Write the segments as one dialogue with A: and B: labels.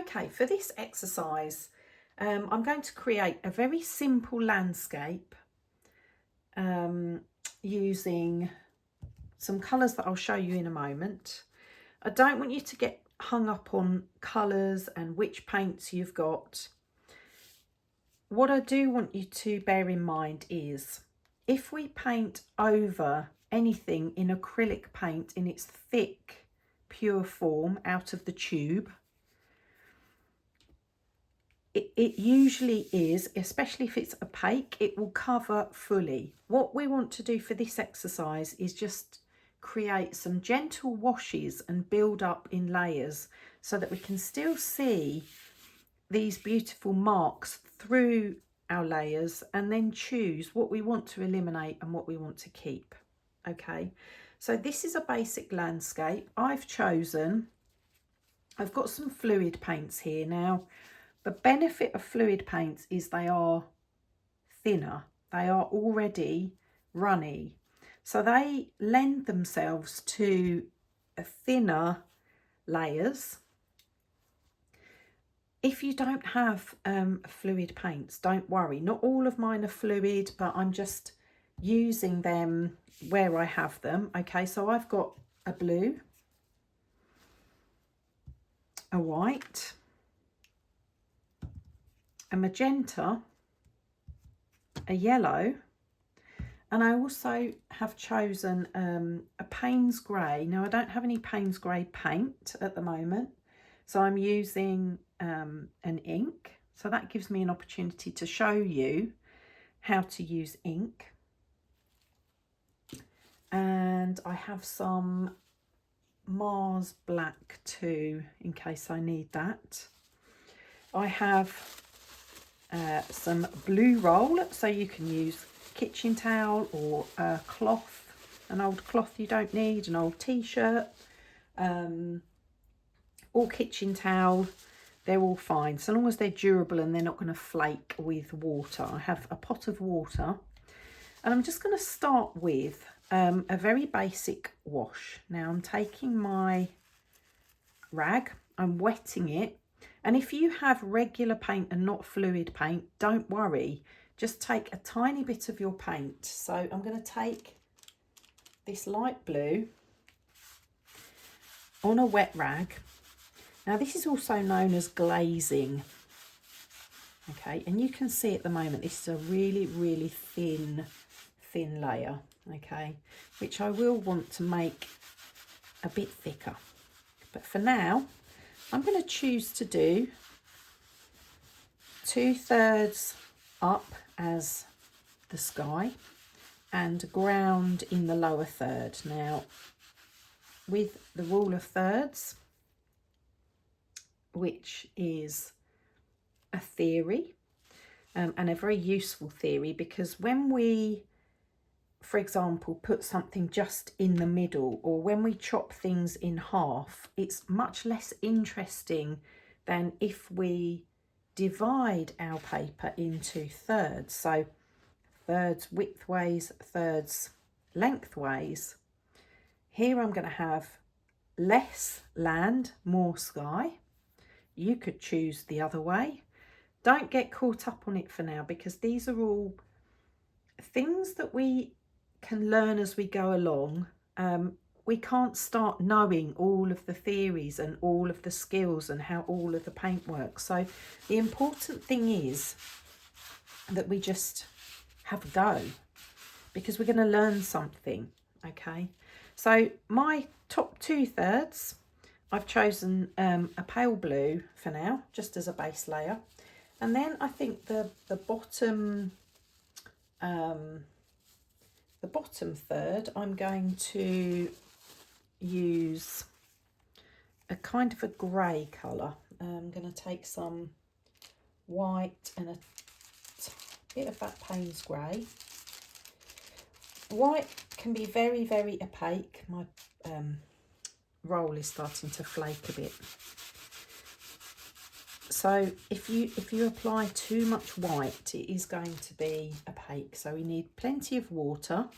A: Okay, for this exercise, I'm going to create a very simple landscape using some colours that I'll show you in a moment. I don't want you to get hung up on colours and which paints you've got. What I do want you to bear in mind is if we paint over anything in acrylic paint in its thick, pure form out of the tube, it usually is, especially if it's opaque, it will cover fully. What we want to do for this exercise is just create some gentle washes and build up in layers so that we can still see these beautiful marks through our layers and then choose what we want to eliminate and what we want to keep. Okay, so this is a basic landscape. I've got some fluid paints here. Now, the benefit of fluid paints is they are thinner. They are already runny. So they lend themselves to thinner layers. If you don't have fluid paints, don't worry. Not all of mine are fluid, but I'm just using them where I have them. Okay, so I've got a blue, a white, a magenta, a yellow, and I also have chosen a Payne's grey. Now I don't have any Payne's grey paint at the moment, so I'm using an ink, so that gives me an opportunity to show you how to use ink. And I have some Mars black too, in case I need that. I have some blue roll, so you can use kitchen towel or a cloth, an old cloth you don't need, an old t-shirt, or kitchen towel. They're all fine so long as they're durable and they're not going to flake with water. I have a pot of water and I'm just going to start with a very basic wash. Now I'm taking my rag, I'm wetting it. And if you have regular paint and not fluid paint, don't worry. Just take a tiny bit of your paint. So I'm going to take this light blue on a wet rag. Now this is also known as glazing. Okay, and you can see at the moment this is a really, really thin layer. Okay, which I will want to make a bit thicker. But for now, I'm going to choose to do 2/3 up as the sky and ground in the lower third. Now, with the rule of thirds, which is a theory and a very useful theory, because when we, for example, put something just in the middle, or when we chop things in half, it's much less interesting than if we divide our paper into thirds. So thirds widthways, thirds lengthways. Here I'm going to have less land, more sky. You could choose the other way. Don't get caught up on it for now, because these are all things that we can learn as we go along. We can't start knowing all of the theories and all of the skills and how all of the paint works. So the important thing is that we just have a go, because we're going to learn something. Okay, so my top 2/3, I've chosen a pale blue for now, just as a base layer. And then I think the bottom third, I'm going to use a kind of a grey colour. I'm going to take some white and a bit of that Payne's grey. White can be very, very opaque. My roll is starting to flake a bit. So if you apply too much white, it is going to be opaque. So we need plenty of water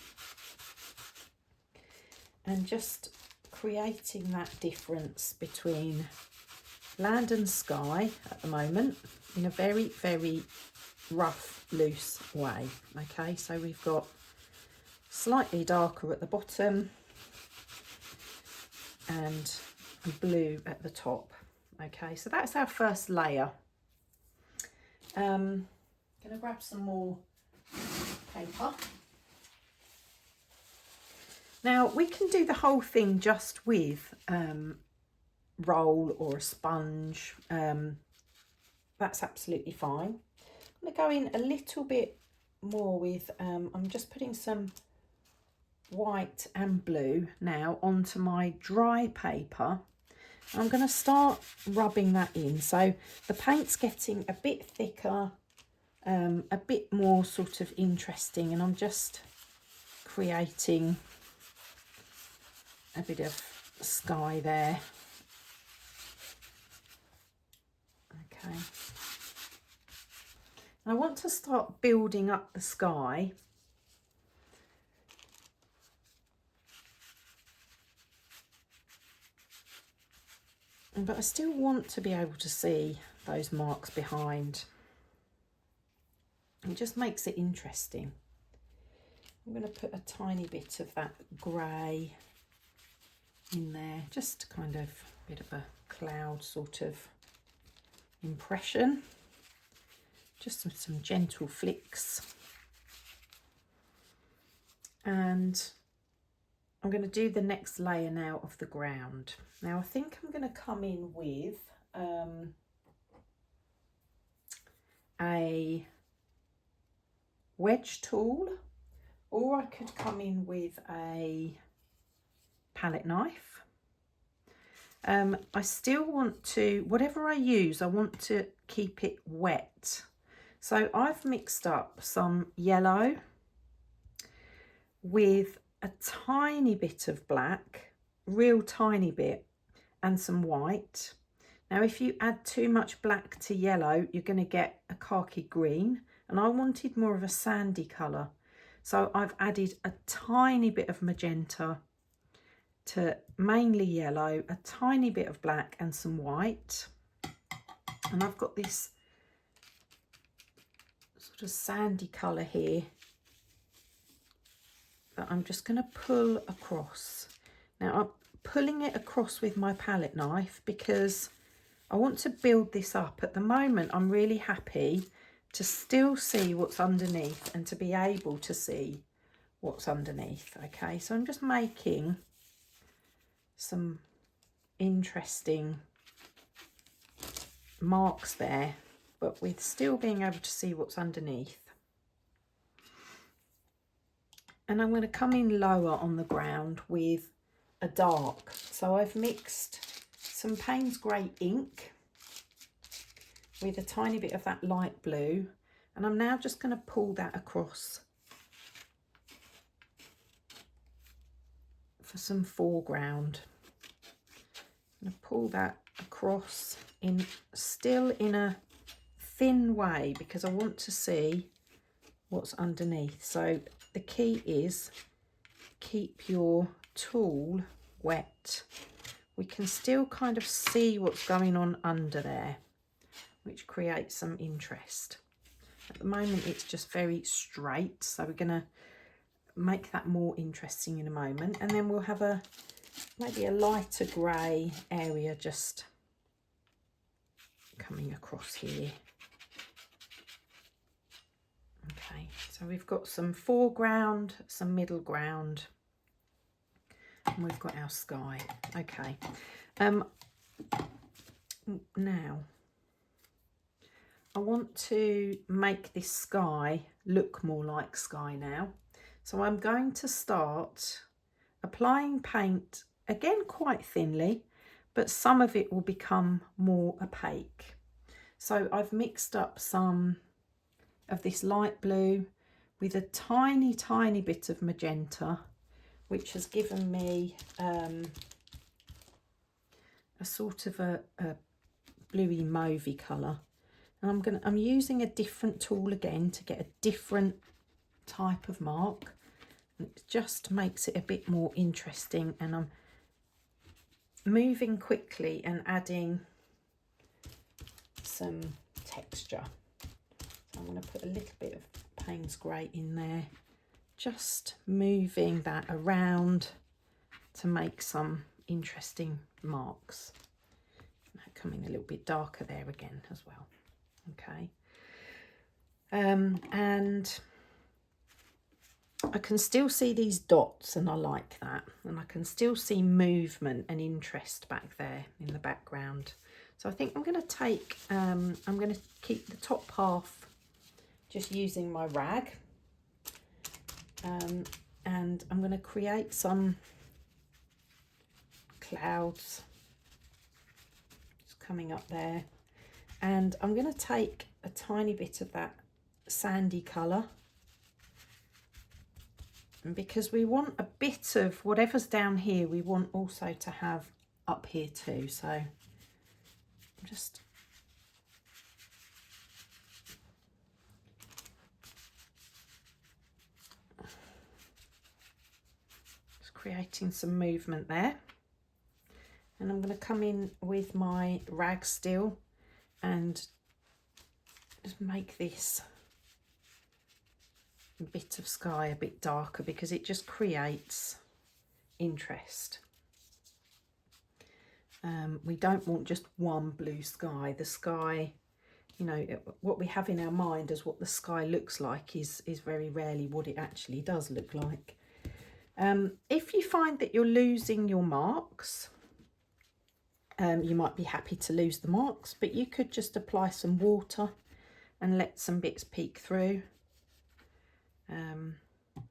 A: and just creating that difference between land and sky at the moment in a very, very rough, loose way. Okay, so we've got slightly darker at the bottom and blue at the top. Okay, so that's our first layer. Gonna grab some more paper. Now we can do the whole thing just with roll or a sponge. That's absolutely fine. I'm gonna go in a little bit more with, I'm just putting some white and blue now onto my dry paper. I'm going to start rubbing that in, so the paint's getting a bit thicker, a bit more sort of interesting, and I'm just creating a bit of sky there. Okay, I want to start building up the sky. But I still want to be able to see those marks behind. It just makes it interesting. I'm going to put a tiny bit of that grey in there, just kind of a bit of a cloud sort of impression. Just some gentle flicks. And I'm going to do the next layer now of the ground. Now I think I'm going to come in with a wedge tool, or I could come in with a palette knife. I still want to, whatever I use, I want to keep it wet. So I've mixed up some yellow with a tiny bit of black, real tiny bit, and some white. Now if you add too much black to yellow, you're going to get a khaki green, and I wanted more of a sandy colour, so I've added a tiny bit of magenta to mainly yellow, a tiny bit of black and some white, and I've got this sort of sandy colour here that I'm just going to pull across. Now I'm pulling it across with my palette knife because I want to build this up. At the moment I'm really happy to still see what's underneath and to be able to see what's underneath. Okay, so I'm just making some interesting marks there, but with still being able to see what's underneath. And I'm going to come in lower on the ground with a dark. So I've mixed some Payne's Grey ink with a tiny bit of that light blue, and I'm now just going to pull that across for some foreground. I'm going to pull that across still in a thin way because I want to see what's underneath. So the key is keep your tool wet. We can still kind of see what's going on under there, which creates some interest. At the moment it's just very straight, so we're going to make that more interesting in a moment, and then we'll have maybe a lighter grey area just coming across here. Okay, so we've got some foreground, some middle ground, and we've got our sky. Okay, now I want to make this sky look more like sky now. So I'm going to start applying paint, again quite thinly, but some of it will become more opaque. So I've mixed up some of this light blue with a tiny bit of magenta, which has given me a sort of a bluey mauvey colour. And I'm using a different tool again to get a different type of mark. And it just makes it a bit more interesting, and I'm moving quickly and adding some texture. So I'm going to put a little bit of Payne's grey in there, just moving that around to make some interesting marks. Coming a little bit darker there again as well. Okay. And I can still see these dots, and I like that, and I can still see movement and interest back there in the background. So I think I'm going to take I'm going to keep the top half just using my rag, and I'm going to create some clouds just coming up there, and I'm going to take a tiny bit of that sandy colour, and because we want a bit of whatever's down here, we want also to have up here too. So I'm just creating some movement there, and I'm going to come in with my rag still and just make this bit of sky a bit darker, because it just creates interest. We don't want just one blue sky. The sky, you know, what we have in our mind as what the sky looks like is very rarely what it actually does look like. If you find that you're losing your marks, you might be happy to lose the marks, but you could just apply some water and let some bits peek through.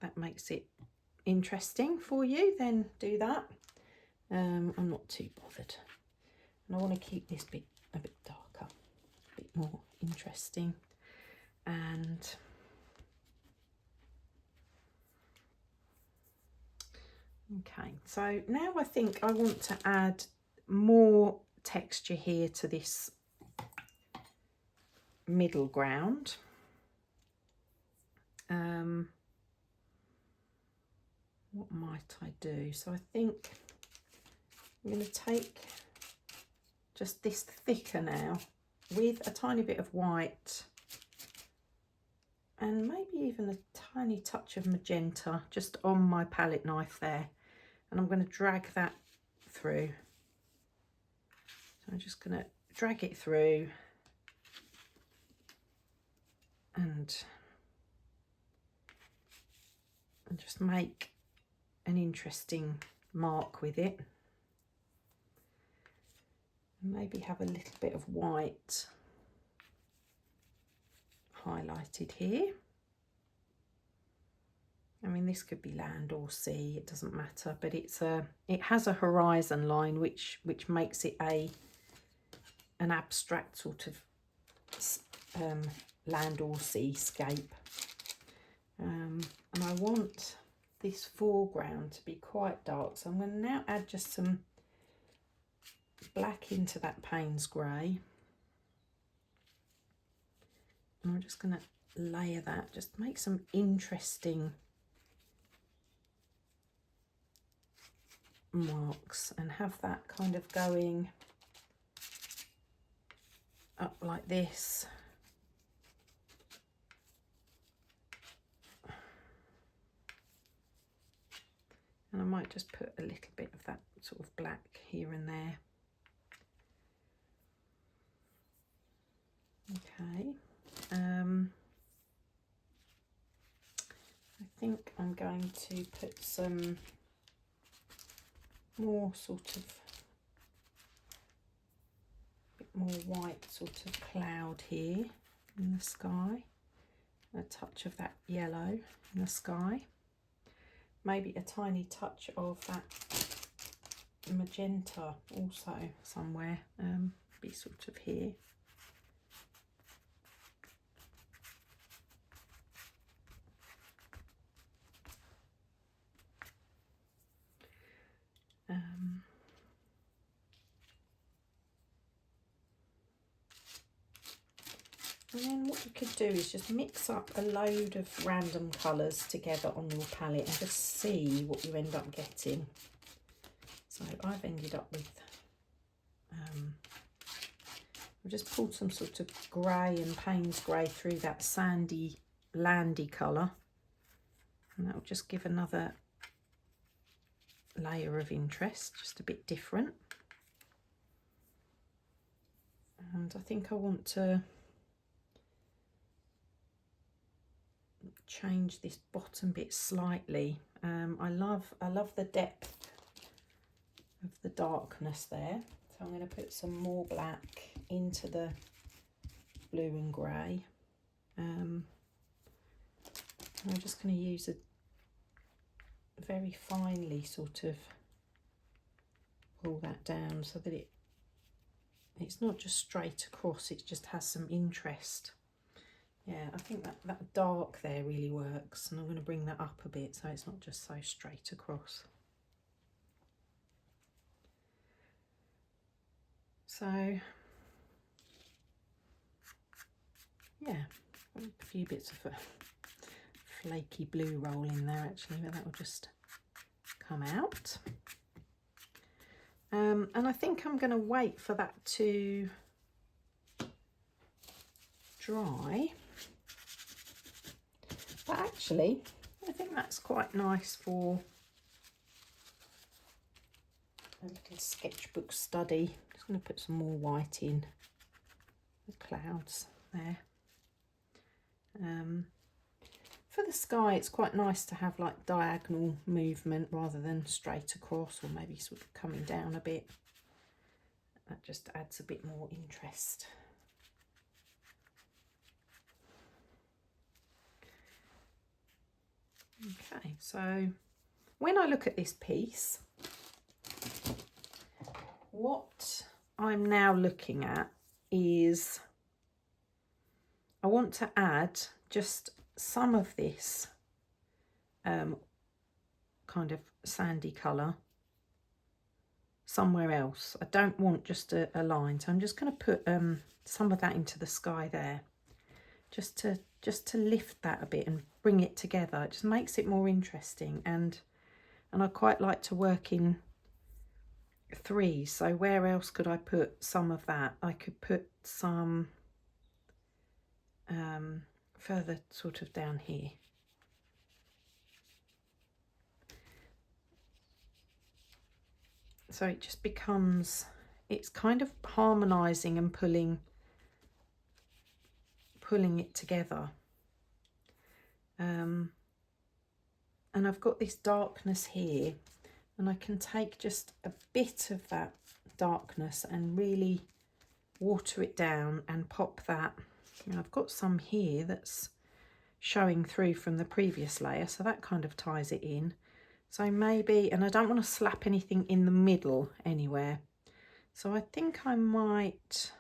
A: That makes it interesting for you, then do that. I'm not too bothered, and I want to keep this bit a bit darker, a bit more interesting. And okay, so now I think I want to add more texture here to this middle ground. What might I do? So I think I'm going to take just this thicker now with a tiny bit of white and maybe even a tiny touch of magenta just on my palette knife there, and I'm going to drag that through. So I'm just going to drag it through and just make an interesting mark with it. Maybe have a little bit of white highlighted here. I mean, this could be land or sea, it doesn't matter, but it has a horizon line which makes it an abstract sort of land or seascape. And I want this foreground to be quite dark, so I'm going to now add just some black into that Payne's grey, and I'm just going to layer that, just make some interesting marks and have that kind of going up like this. And I might just put a little bit of that sort of black here and there. Okay. I think I'm going to put some more sort of bit more white sort of cloud here in the sky. A touch of that yellow in the sky. Maybe a tiny touch of that magenta also somewhere, be sort of here. And then what you could do is just mix up a load of random colours together on your palette and just see what you end up getting. So I've ended up with I've just pulled some sort of grey and Payne's grey through that sandy, landy colour. And that will just give another layer of interest, just a bit different. And I think I want to change this bottom bit slightly. I love the depth of the darkness there. So I'm going to put some more black into the blue and grey. I'm just going to use a very finely sort of pull that down so that it's not just straight across, it just has some interest. Yeah, I think that dark there really works, and I'm going to bring that up a bit so it's not just so straight across. So, yeah, a few bits of a flaky blue roll in there actually, but that will just come out. And I think I'm going to wait for that to dry. But actually, I think that's quite nice for a little sketchbook study. Just going to put some more white in the clouds there. For the sky, it's quite nice to have like diagonal movement rather than straight across, or maybe sort of coming down a bit. That just adds a bit more interest. Okay, so when I look at this piece, what I'm now looking at is I want to add just some of this kind of sandy colour somewhere else. I don't want just a line, so I'm just going to put some of that into the sky there, just to lift that a bit and bring it together. It just makes it more interesting, and I quite like to work in threes. So where else could I put some of that? I could put some further sort of down here. So it just becomes, it's kind of harmonising and pulling it together. And I've got this darkness here, and I can take just a bit of that darkness and really water it down and pop that. And I've got some here that's showing through from the previous layer, so that kind of ties it in. So maybe, and I don't want to slap anything in the middle anywhere, so I think I might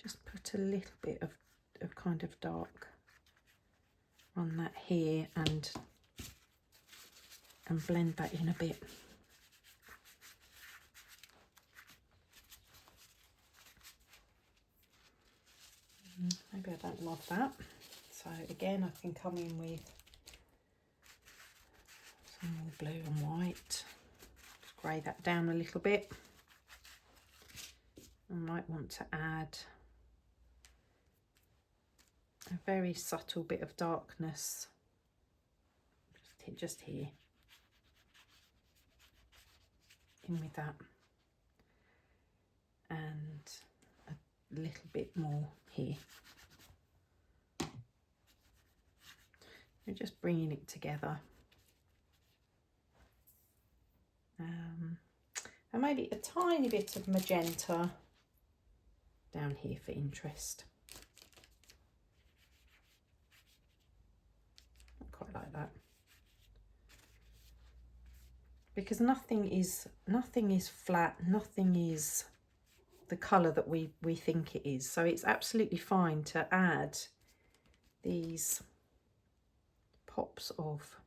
A: just put a little bit of kind of dark on that here and blend that in a bit. Maybe I don't love that, so again I can come in with some more blue and white, just grey that down a little bit. I might want to add a very subtle bit of darkness just here, in with that, and a little bit more here. We're just bringing it together. And maybe a tiny bit of magenta down here for interest. I quite like that, because nothing is flat, nothing is the colour that we think it is. So it's absolutely fine to add these pops of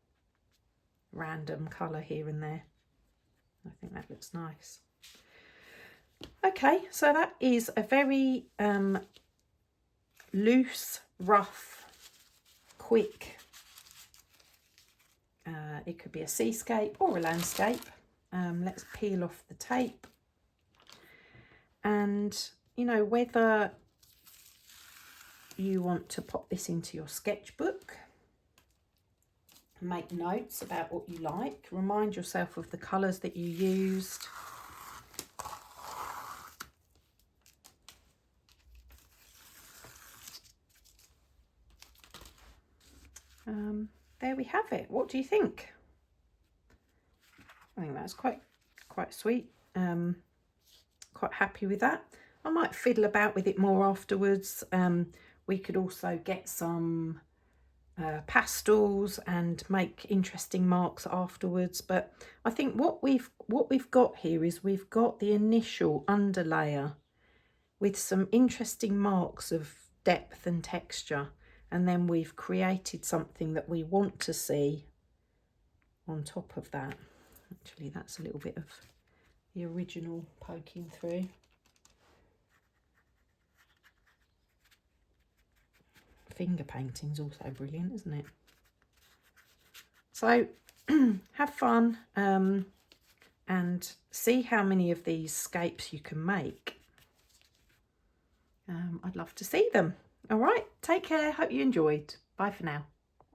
A: random colour here and there. I think that looks nice. Okay, so that is a very loose, rough, quick, it could be a seascape or a landscape. Let's peel off the tape, and you know, whether you want to pop this into your sketchbook, make notes about what you like, remind yourself of the colours that you used. There we have it. What do you think? I think that's quite sweet. Quite happy with that. I might fiddle about with it more afterwards. We could also get some pastels and make interesting marks afterwards, but I think what we've got here is we've got the initial underlayer with some interesting marks of depth and texture, and then we've created something that we want to see on top of that. Actually, that's a little bit of the original poking through. Finger painting's also brilliant, isn't it? So have fun and see how many of these scapes you can make. I'd love to see them. All right, take care. Hope you enjoyed. Bye for now.